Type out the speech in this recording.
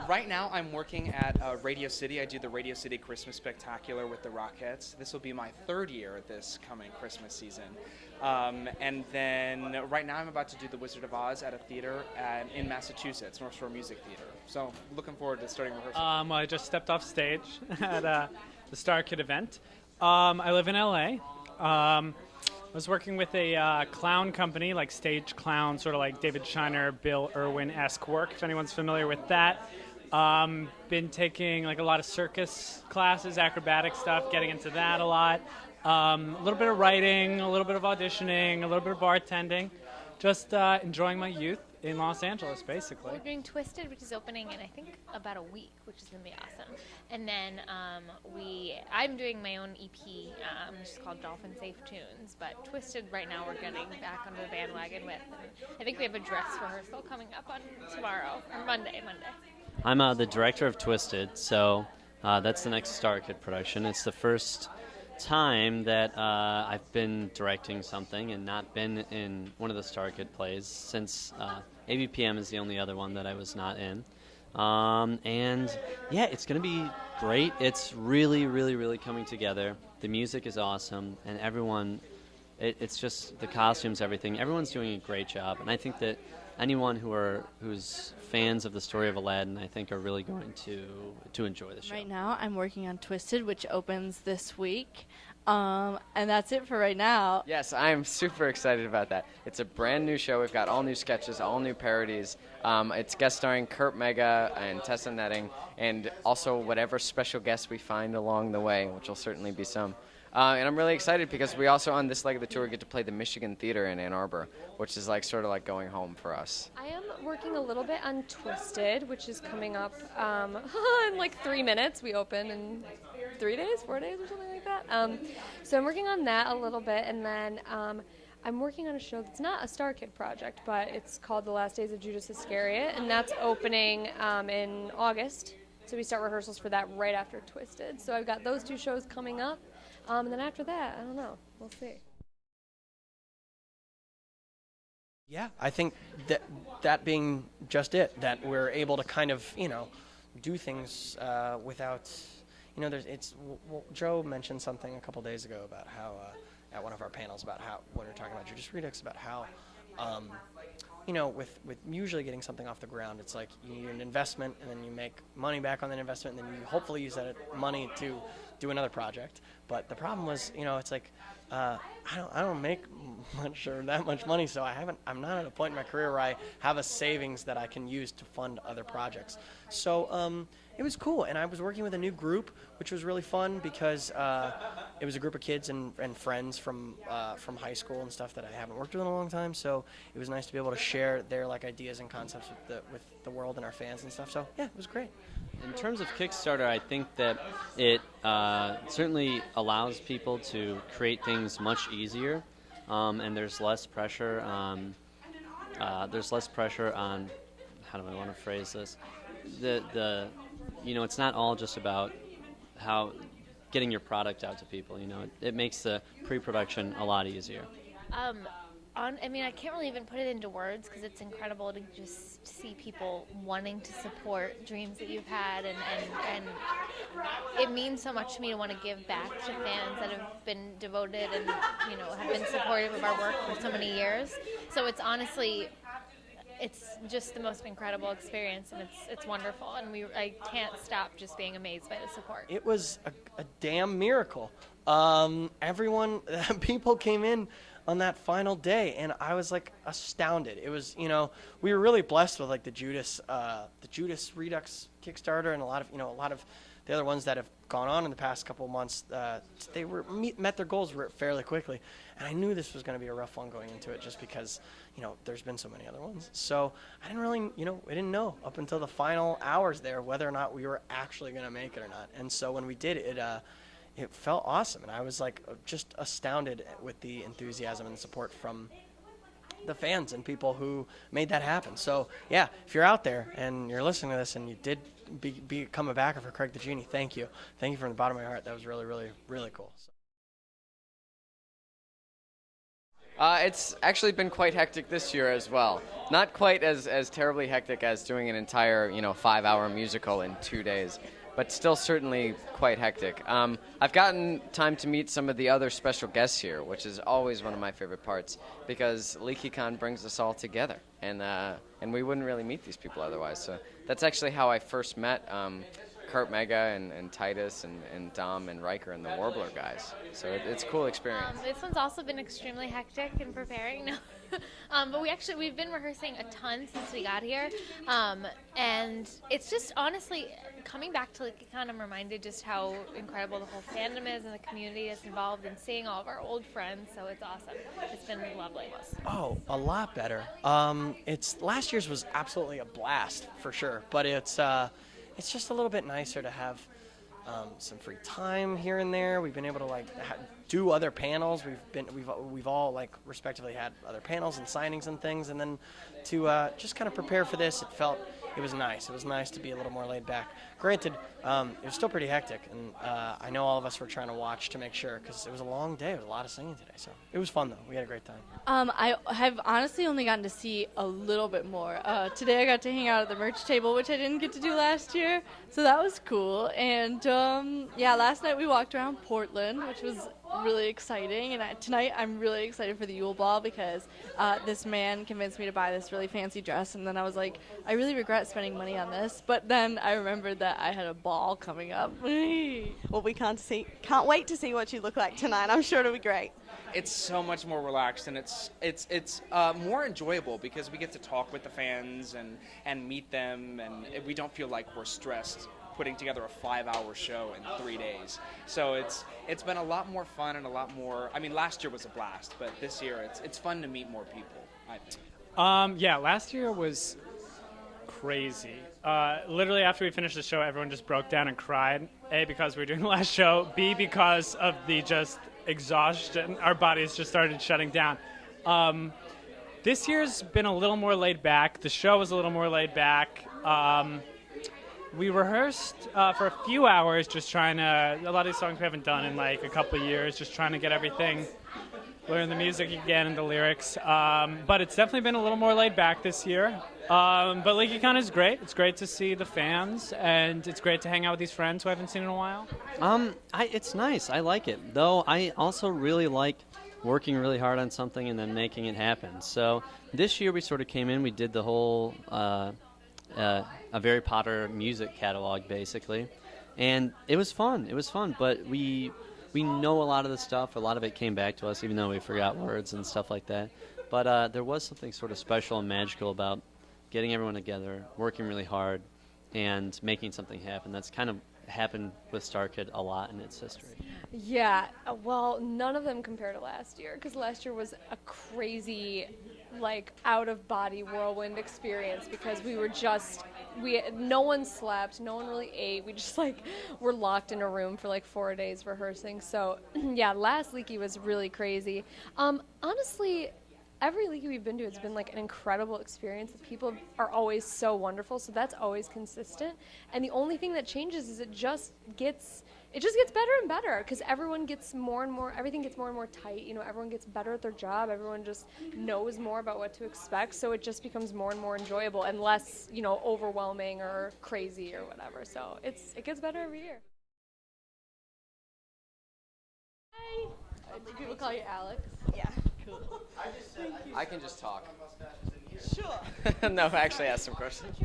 Right now, I'm working at Radio City. I do the Radio City Christmas Spectacular with the Rockettes. This will be my third year this coming Christmas season. And then right now, I'm about to do The Wizard of Oz at a theater in Massachusetts, North Shore Music Theater. So looking forward to starting rehearsal. Well, I just stepped off stage at the StarKid event. I live in LA. I was working with a clown company, like stage clown, sort of like David Shiner, Bill Irwin-esque work, if anyone's familiar with that. Been taking like a lot of circus classes, acrobatic stuff, getting into that a lot. A little bit of writing, a little bit of auditioning, a little bit of bartending. Just enjoying my youth in Los Angeles, basically. We're doing Twisted, which is opening in, I think, about a week, which is going to be awesome. And then I'm doing my own EP, which is called Dolphin Safe Tunes. But Twisted, right now, we're getting back on the bandwagon with. And I think we have a dress rehearsal coming up on tomorrow, or Monday. I'm the director of Twisted, so that's the next StarKid production. It's the first time that I've been directing something and not been in one of the StarKid plays since ABPM is the only other one that I was not in. And yeah, it's going to be great. It's really, really, really coming together. The music is awesome, and everyone, it's just the costumes, everything. Everyone's doing a great job, and I think that anyone who's fans of the story of Aladdin, I think, are really going to enjoy the show. Right now, I'm working on Twisted, which opens this week. And that's it for right now. Yes, I'm super excited about that. It's a brand new show. We've got all new sketches, all new parodies. It's guest starring Kurt Mega and Tessa Netting, and also whatever special guests we find along the way, which will certainly be some. And I'm really excited because we also, on this leg of the tour, get to play the Michigan Theater in Ann Arbor, which is like sort of like going home for us. I am working a little bit on Twisted, which is coming up in like 3 minutes. We open in 3 days, 4 days, or something like that. So I'm working on that a little bit, and then I'm working on a show that's not a StarKid project, but it's called The Last Days of Judas Iscariot, and that's opening in August. So we start rehearsals for that right after Twisted. So I've got those two shows coming up. And then after that, I don't know. We'll see. Yeah, I think that being just it, that we're able to kind of, do things without, Joe mentioned something a couple days ago about how, at one of our panels, about how, when we were talking about Judas Redux, about how, with usually getting something off the ground, it's like you need an investment, and then you make money back on that investment, and then you hopefully use that money to do another project. But the problem was, it's like I don't make much or that much money, so I'm not at a point in my career where I have a savings that I can use to fund other projects. So it was cool, and I was working with a new group, which was really fun because it was a group of kids and friends from high school and stuff that I haven't worked with in a long time. So it was nice to be able to share their ideas and concepts with the world and our fans and stuff. So yeah, it was great. In terms of Kickstarter, I think that it certainly allows people to create things much easier, and there's less pressure on. How do I want to phrase this? It's not all just about how getting your product out to people. It makes the pre-production a lot easier. I can't really even put it into words because it's incredible to just see people wanting to support dreams that you've had, and it means so much to me to want to give back to fans that have been devoted and have been supportive of our work for so many years. So it's honestly, it's just the most incredible experience, and it's wonderful, and I can't stop just being amazed by the support. It was a damn miracle. People came in on that final day, and I was like astounded. It was, we were really blessed with like the Judas Redux Kickstarter, and a lot of the other ones that have gone on in the past couple of months. They met their goals fairly quickly, and I knew this was going to be a rough one going into it, just because there's been so many other ones. So I didn't really, we didn't know up until the final hours there whether or not we were actually going to make it or not. And so when we did it, it felt awesome, and I was like just astounded with the enthusiasm and support from the fans and people who made that happen. So yeah, if you're out there and you're listening to this and you did become a backer for Craig the Genie, thank you from the bottom of my heart. That was really, really, really cool. It's actually been quite hectic this year as well. Not quite as terribly hectic as doing an entire 5-hour musical in 2 days, but still certainly quite hectic. I've gotten time to meet some of the other special guests here, which is always one of my favorite parts, because LeakyCon brings us all together, and we wouldn't really meet these people otherwise. So that's actually how I first met Kurt Mega and Titus and Dom and Richter and the Warbler guys. So it's a cool experience. This one's also been extremely hectic in preparing. No. But we've been rehearsing a ton since we got here. And it's just honestly, coming back to LeakyCon, I'm reminded just how incredible the whole fandom is and the community that's involved, and seeing all of our old friends. So it's awesome. It's been lovely. Oh, a lot better. Last year's was absolutely a blast for sure, but it's just a little bit nicer to have some free time here and there. We've been able to do other panels. We've all respectively had other panels and signings and things, and then to just kind of prepare for this, it was nice. It was nice to be a little more laid back. Granted, it was still pretty hectic, and I know all of us were trying to watch to make sure, because it was a long day. It was a lot of singing today, so it was fun though. We had a great time. I have honestly only gotten to see a little bit more. Today I got to hang out at the merch table, which I didn't get to do last year, so that was cool. And last night we walked around Portland, which was really exciting. And tonight I'm really excited for the Yule Ball, because this man convinced me to buy this really fancy dress, and then I was like, I really regret spending money on this. But then I remembered that I had a ball coming up. Well, we can't wait to see what you look like tonight. I'm sure it'll be great. It's so much more relaxed, and it's more enjoyable because we get to talk with the fans and meet them, and we don't feel like we're stressed putting together a 5-hour show in 3 days. So it's been a lot more fun and a lot more. I mean, last year was a blast, but this year it's fun to meet more people, I think. Last year was crazy. Literally after we finished the show, everyone just broke down and cried. A, because we were doing the last show. B, because of the just exhaustion. Our bodies just started shutting down. This year's been a little more laid back. The show was a little more laid back. We rehearsed for a few hours, just trying to, a lot of these songs we haven't done in a couple of years, just trying to get everything, learn the music again and the lyrics. But it's definitely been a little more laid back this year. But LeakyCon is great. It's great to see the fans, and it's great to hang out with these friends who I haven't seen in a while. It's nice. I like it. Though I also really like working really hard on something and then making it happen. So this year we sort of came in, we did the whole a Harry Potter music catalog, basically. And it was fun. But we know a lot of the stuff. A lot of it came back to us, even though we forgot words and stuff like that. But there was something sort of special and magical about getting everyone together, working really hard, and making something happen. That's kind of happened with StarKid a lot in its history. Yeah, well, none of them compare to last year, because last year was a crazy, out-of-body whirlwind experience, because no one slept, no one really ate. We just, were locked in a room for, 4 days rehearsing. So, yeah, last Leaky was really crazy. Honestly, every Leaky we've been to, it's been, an incredible experience. The people are always so wonderful, so that's always consistent. And the only thing that changes is it just gets better and better, because everyone gets more and more, everything gets more and more tight. Everyone gets better at their job. Everyone just knows more about what to expect. So it just becomes more and more enjoyable and less, overwhelming or crazy or whatever. So it gets better every year. Hi. Do people call you Alex? Yeah. Cool. I can just talk. Sure. No, actually ask some questions.